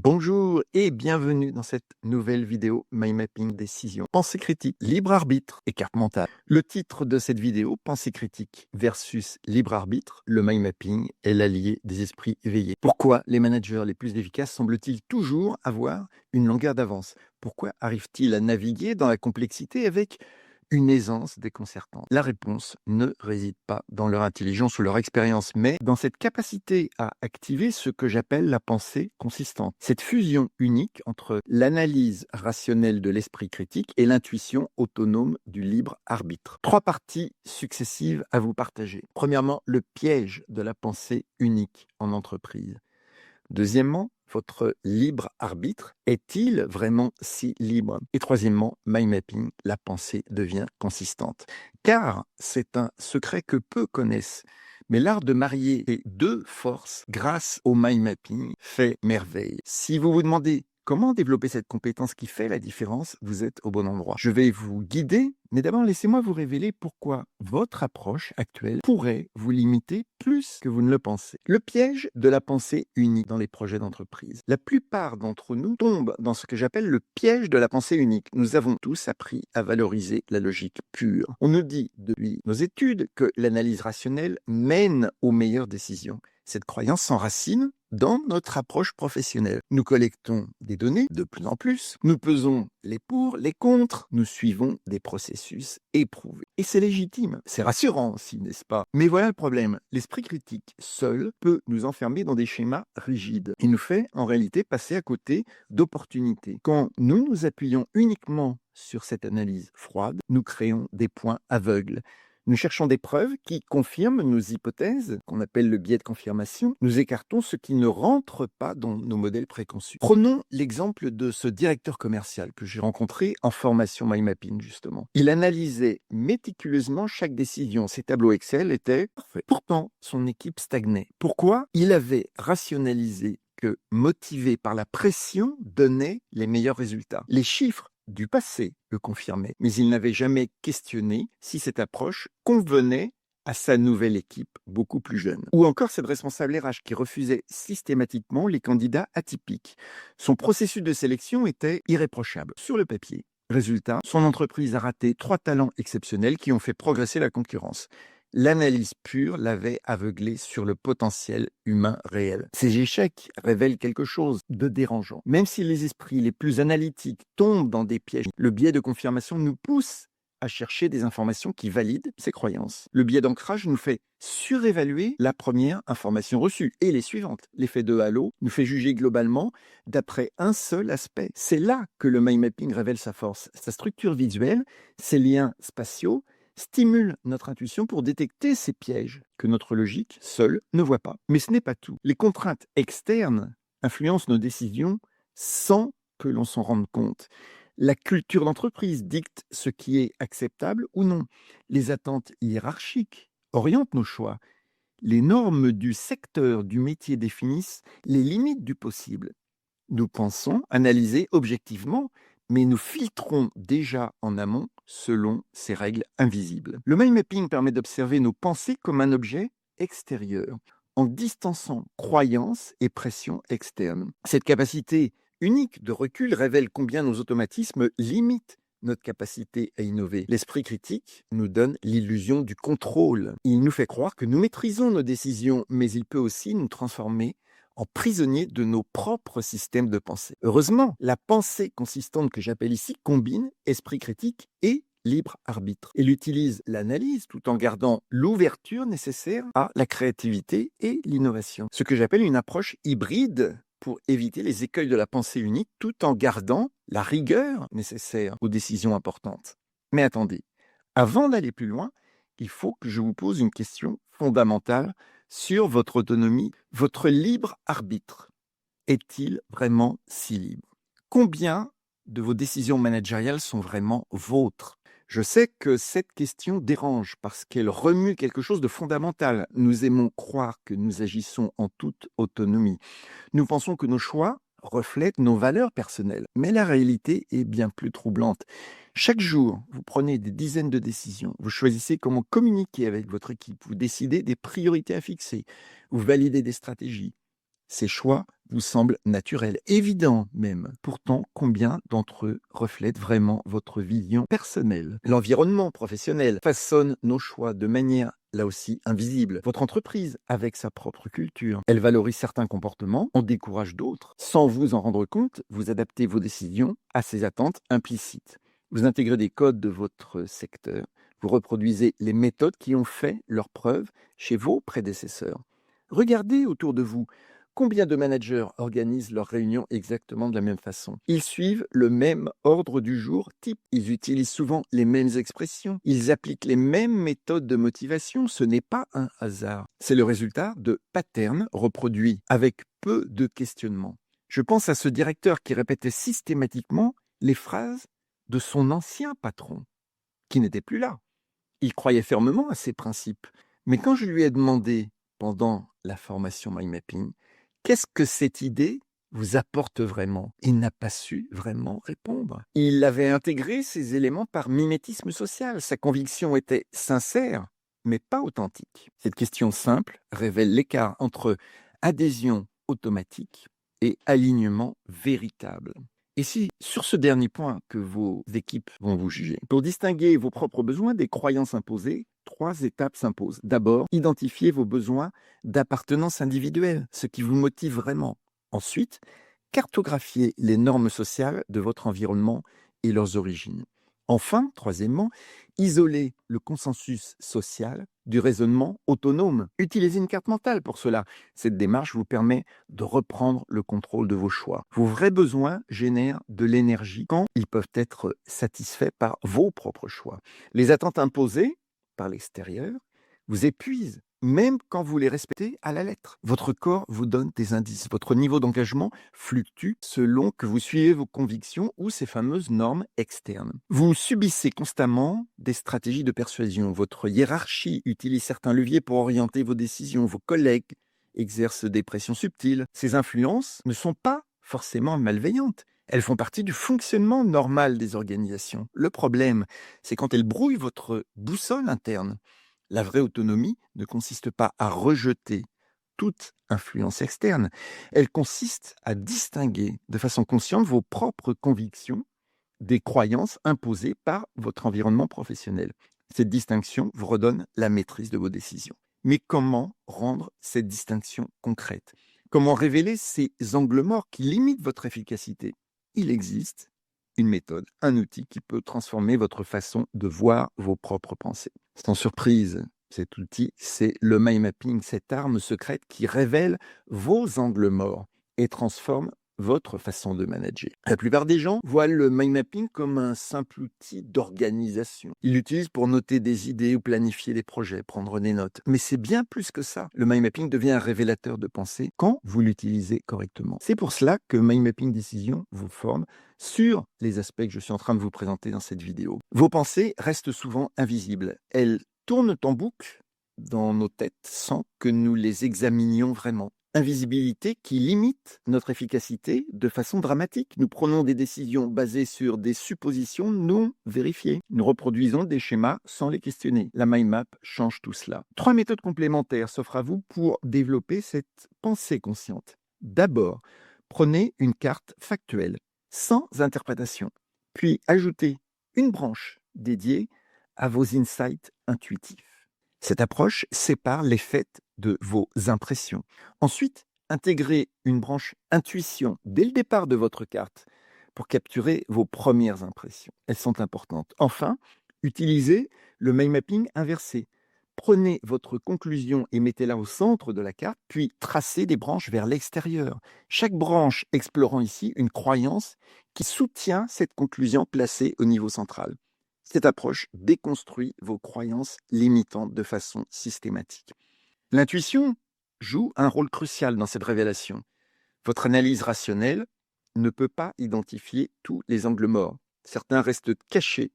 Bonjour et bienvenue dans cette nouvelle vidéo Mind Mapping Décision. Pensée critique, libre arbitre et carte mentale. Le titre de cette vidéo, Pensée critique versus libre arbitre, le mind mapping est l'allié des esprits éveillés. Pourquoi les managers les plus efficaces semblent-ils toujours avoir une longueur d'avance? Pourquoi arrivent-ils à naviguer dans la complexité avec une aisance déconcertante? La réponse ne réside pas dans leur intelligence ou leur expérience, mais dans cette capacité à activer ce que j'appelle la pensée consistante. Cette fusion unique entre l'analyse rationnelle de l'esprit critique et l'intuition autonome du libre arbitre. Trois parties successives à vous partager. Premièrement, le piège de la pensée unique en entreprise. Deuxièmement, votre libre arbitre est-il vraiment si libre? Et troisièmement, mind mapping, la pensée devient consistante. Car c'est un secret que peu connaissent. Mais l'art de marier ces deux forces grâce au mind mapping fait merveille. Si vous vous demandez comment développer cette compétence qui fait la différence, vous êtes au bon endroit. Je vais vous guider, mais d'abord laissez-moi vous révéler pourquoi votre approche actuelle pourrait vous limiter plus que vous ne le pensez. Le piège de la pensée unique dans les projets d'entreprise. La plupart d'entre nous tombent dans ce que j'appelle le piège de la pensée unique. Nous avons tous appris à valoriser la logique pure. On nous dit depuis nos études que l'analyse rationnelle mène aux meilleures décisions. Cette croyance s'enracine dans notre approche professionnelle. Nous collectons des données de plus en plus, nous pesons les pour, les contre, nous suivons des processus éprouvés. Et c'est légitime, c'est rassurant aussi, n'est-ce pas? Mais voilà le problème, l'esprit critique seul peut nous enfermer dans des schémas rigides. Il nous fait en réalité passer à côté d'opportunités. Quand nous nous appuyons uniquement sur cette analyse froide, nous créons des points aveugles. Nous cherchons des preuves qui confirment nos hypothèses, qu'on appelle le biais de confirmation. Nous écartons ce qui ne rentre pas dans nos modèles préconçus. Prenons l'exemple de ce directeur commercial que j'ai rencontré en formation Mind Mapping, justement. Il analysait méticuleusement chaque décision. Ses tableaux Excel étaient parfaits. Pourtant, son équipe stagnait. Pourquoi? Il avait rationalisé que motivé par la pression donnait les meilleurs résultats. Les chiffres du passé le confirmaient, mais il n'avait jamais questionné si cette approche convenait à sa nouvelle équipe beaucoup plus jeune. Ou encore cette responsable RH qui refusait systématiquement les candidats atypiques. Son processus de sélection était irréprochable sur le papier. Résultat, son entreprise a raté 3 talents exceptionnels qui ont fait progresser la concurrence. L'analyse pure l'avait aveuglé sur le potentiel humain réel. Ces échecs révèlent quelque chose de dérangeant. Même si les esprits les plus analytiques tombent dans des pièges, le biais de confirmation nous pousse à chercher des informations qui valident ces croyances. Le biais d'ancrage nous fait surévaluer la première information reçue et les suivantes. L'effet de halo nous fait juger globalement d'après un seul aspect. C'est là que le mind mapping révèle sa force. Sa structure visuelle, ses liens spatiaux, stimule notre intuition pour détecter ces pièges que notre logique seule ne voit pas. Mais ce n'est pas tout. Les contraintes externes influencent nos décisions sans que l'on s'en rende compte. La culture d'entreprise dicte ce qui est acceptable ou non. Les attentes hiérarchiques orientent nos choix. Les normes du secteur, du métier définissent les limites du possible. Nous pensons analyser objectivement, mais nous filtrons déjà en amont selon ces règles invisibles. Le mind mapping permet d'observer nos pensées comme un objet extérieur, en distançant croyances et pressions externes. Cette capacité unique de recul révèle combien nos automatismes limitent notre capacité à innover. L'esprit critique nous donne l'illusion du contrôle. Il nous fait croire que nous maîtrisons nos décisions, mais il peut aussi nous transformer en prisonniers de nos propres systèmes de pensée. Heureusement, la pensée consistante que j'appelle ici combine esprit critique et libre arbitre. Elle utilise l'analyse tout en gardant l'ouverture nécessaire à la créativité et l'innovation. Ce que j'appelle une approche hybride pour éviter les écueils de la pensée unique tout en gardant la rigueur nécessaire aux décisions importantes. Mais attendez, avant d'aller plus loin, il faut que je vous pose une question fondamentale sur votre autonomie. Votre libre arbitre est-il vraiment si libre? Combien de vos décisions managériales sont vraiment vôtres? Je sais que cette question dérange parce qu'elle remue quelque chose de fondamental. Nous aimons croire que nous agissons en toute autonomie. Nous pensons que nos choix reflètent nos valeurs personnelles, mais la réalité est bien plus troublante. Chaque jour, vous prenez des dizaines de décisions, vous choisissez comment communiquer avec votre équipe, vous décidez des priorités à fixer, vous validez des stratégies. Ces choix vous semblent naturels, évidents même. Pourtant, combien d'entre eux reflètent vraiment votre vision personnelle? L'environnement professionnel façonne nos choix de manière, là aussi, invisible. Votre entreprise, avec sa propre culture, elle valorise certains comportements, en décourage d'autres. Sans vous en rendre compte, vous adaptez vos décisions à ces attentes implicites. Vous intégrez des codes de votre secteur. Vous reproduisez les méthodes qui ont fait leurs preuves chez vos prédécesseurs. Regardez autour de vous. Combien de managers organisent leurs réunions exactement de la même façon? Ils suivent le même ordre du jour type. Ils utilisent souvent les mêmes expressions. Ils appliquent les mêmes méthodes de motivation. Ce n'est pas un hasard. C'est le résultat de patterns reproduits avec peu de questionnement. Je pense à ce directeur qui répétait systématiquement les phrases de son ancien patron, qui n'était plus là. Il croyait fermement à ses principes. Mais quand je lui ai demandé, pendant la formation Mind Mapping, qu'est-ce que cette idée vous apporte vraiment? Il n'a pas su vraiment répondre. Il avait intégré ces éléments par mimétisme social. Sa conviction était sincère, mais pas authentique. Cette question simple révèle l'écart entre adhésion automatique et alignement véritable. Et si sur ce dernier point que vos équipes vont vous juger, pour distinguer vos propres besoins des croyances imposées, 3 étapes s'imposent. D'abord, identifiez vos besoins d'appartenance individuelle, ce qui vous motive vraiment. Ensuite, cartographiez les normes sociales de votre environnement et leurs origines. Enfin, troisièmement, isolez le consensus social du raisonnement autonome. Utilisez une carte mentale pour cela. Cette démarche vous permet de reprendre le contrôle de vos choix. Vos vrais besoins génèrent de l'énergie quand ils peuvent être satisfaits par vos propres choix. Les attentes imposées par l'extérieur vous épuisent, même quand vous les respectez à la lettre. Votre corps vous donne des indices. Votre niveau d'engagement fluctue selon que vous suivez vos convictions ou ces fameuses normes externes. Vous subissez constamment des stratégies de persuasion. Votre hiérarchie utilise certains leviers pour orienter vos décisions. Vos collègues exercent des pressions subtiles. Ces influences ne sont pas forcément malveillantes. Elles font partie du fonctionnement normal des organisations. Le problème, c'est quand elles brouillent votre boussole interne. La vraie autonomie ne consiste pas à rejeter toute influence externe. Elle consiste à distinguer de façon consciente vos propres convictions des croyances imposées par votre environnement professionnel. Cette distinction vous redonne la maîtrise de vos décisions. Mais comment rendre cette distinction concrète? Comment révéler ces angles morts qui limitent votre efficacité? Il existe une méthode, un outil qui peut transformer votre façon de voir vos propres pensées. Sans surprise, cet outil, c'est le mind mapping, cette arme secrète qui révèle vos angles morts et transforme votre façon de manager. La plupart des gens voient le mind mapping comme un simple outil d'organisation. Ils l'utilisent pour noter des idées ou planifier des projets, prendre des notes. Mais c'est bien plus que ça. Le mind mapping devient un révélateur de pensée quand vous l'utilisez correctement. C'est pour cela que Mind Mapping Décision vous forme sur les aspects que je suis en train de vous présenter dans cette vidéo. Vos pensées restent souvent invisibles. Elles tournent en boucle dans nos têtes sans que nous les examinions vraiment. Invisibilité qui limite notre efficacité de façon dramatique. Nous prenons des décisions basées sur des suppositions non vérifiées. Nous reproduisons des schémas sans les questionner. La mind map change tout cela. 3 méthodes complémentaires s'offrent à vous pour développer cette pensée consciente. D'abord, prenez une carte factuelle, sans interprétation. Puis ajoutez une branche dédiée à vos insights intuitifs. Cette approche sépare les faits de vos impressions. Ensuite, intégrez une branche intuition dès le départ de votre carte pour capturer vos premières impressions. Elles sont importantes. Enfin, utilisez le mind mapping inversé. Prenez votre conclusion et mettez-la au centre de la carte, puis tracez des branches vers l'extérieur. Chaque branche explorant ici une croyance qui soutient cette conclusion placée au niveau central. Cette approche déconstruit vos croyances limitantes de façon systématique. L'intuition joue un rôle crucial dans cette révélation. Votre analyse rationnelle ne peut pas identifier tous les angles morts. Certains restent cachés,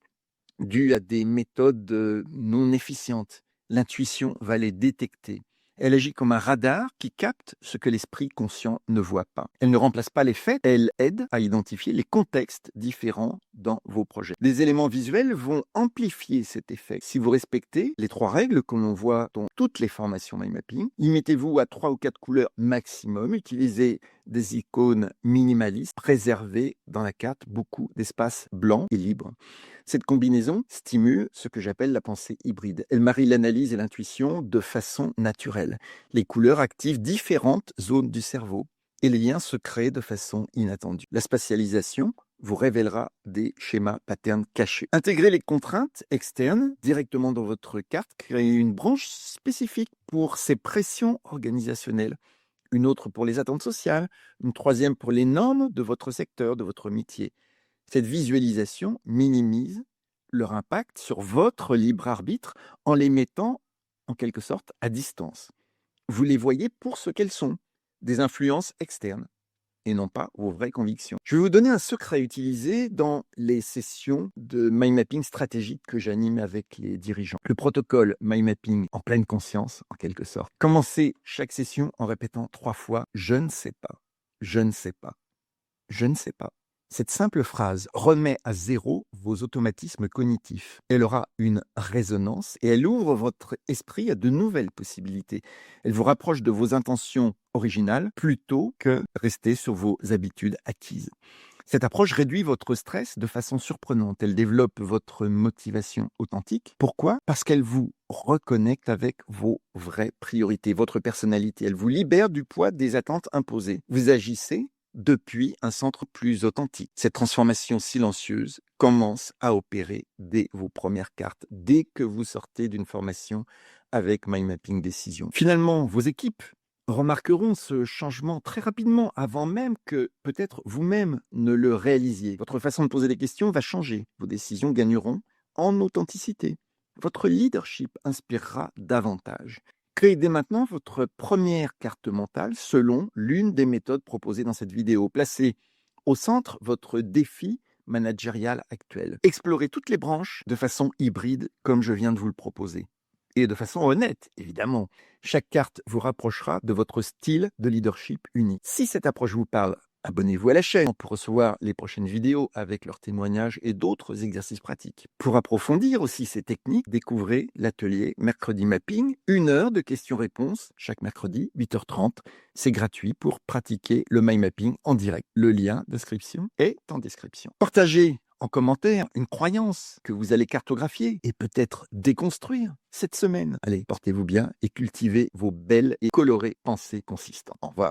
dus à des méthodes non efficientes. L'intuition va les détecter. Elle agit comme un radar qui capte ce que l'esprit conscient ne voit pas. Elle ne remplace pas les faits, elle aide à identifier les contextes différents dans vos projets. Des éléments visuels vont amplifier cet effet. Si vous respectez les 3 règles que l'on voit dans toutes les formations mind mapping, limitez-vous à 3 ou 4 couleurs maximum, utilisez des icônes minimalistes, préservez dans la carte beaucoup d'espace blanc et libre. Cette combinaison stimule ce que j'appelle la pensée hybride. Elle marie l'analyse et l'intuition de façon naturelle. Les couleurs activent différentes zones du cerveau et les liens se créent de façon inattendue. La spatialisation vous révélera des schémas patterns cachés. Intégrez les contraintes externes directement dans votre carte, créez une branche spécifique pour ces pressions organisationnelles, une autre pour les attentes sociales, une troisième pour les normes de votre secteur, de votre métier. Cette visualisation minimise leur impact sur votre libre arbitre en les mettant, en quelque sorte, à distance. Vous les voyez pour ce qu'elles sont, des influences externes, et non pas vos vraies convictions. Je vais vous donner un secret à utiliser dans les sessions de mind mapping stratégique que j'anime avec les dirigeants. Le protocole mind mapping en pleine conscience, en quelque sorte. Commencez chaque session en répétant 3 fois « je ne sais pas, je ne sais pas, je ne sais pas ». Cette simple phrase remet à zéro vos automatismes cognitifs. Elle aura une résonance et elle ouvre votre esprit à de nouvelles possibilités. Elle vous rapproche de vos intentions originales plutôt que rester sur vos habitudes acquises. Cette approche réduit votre stress de façon surprenante. Elle développe votre motivation authentique. Pourquoi? Parce qu'elle vous reconnecte avec vos vraies priorités, votre personnalité. Elle vous libère du poids des attentes imposées. Vous agissez depuis un centre plus authentique. Cette transformation silencieuse commence à opérer dès vos premières cartes, dès que vous sortez d'une formation avec Mind Mapping Décision. Finalement, vos équipes remarqueront ce changement très rapidement, avant même que peut-être vous-même ne le réalisiez. Votre façon de poser des questions va changer. Vos décisions gagneront en authenticité. Votre leadership inspirera davantage. Créez dès maintenant votre première carte mentale selon l'une des méthodes proposées dans cette vidéo. Placez au centre votre défi managérial actuel. Explorez toutes les branches de façon hybride comme je viens de vous le proposer. Et de façon honnête, évidemment. Chaque carte vous rapprochera de votre style de leadership unique. Si cette approche vous parle, abonnez-vous à la chaîne pour recevoir les prochaines vidéos avec leurs témoignages et d'autres exercices pratiques. Pour approfondir aussi ces techniques, découvrez l'atelier Mercredi Mapping, 1 heure de questions-réponses chaque mercredi, 8h30. C'est gratuit pour pratiquer le mind mapping en direct. Le lien d'inscription est en description. Partagez en commentaire une croyance que vous allez cartographier et peut-être déconstruire cette semaine. Allez, portez-vous bien et cultivez vos belles et colorées pensées consistantes. Au revoir.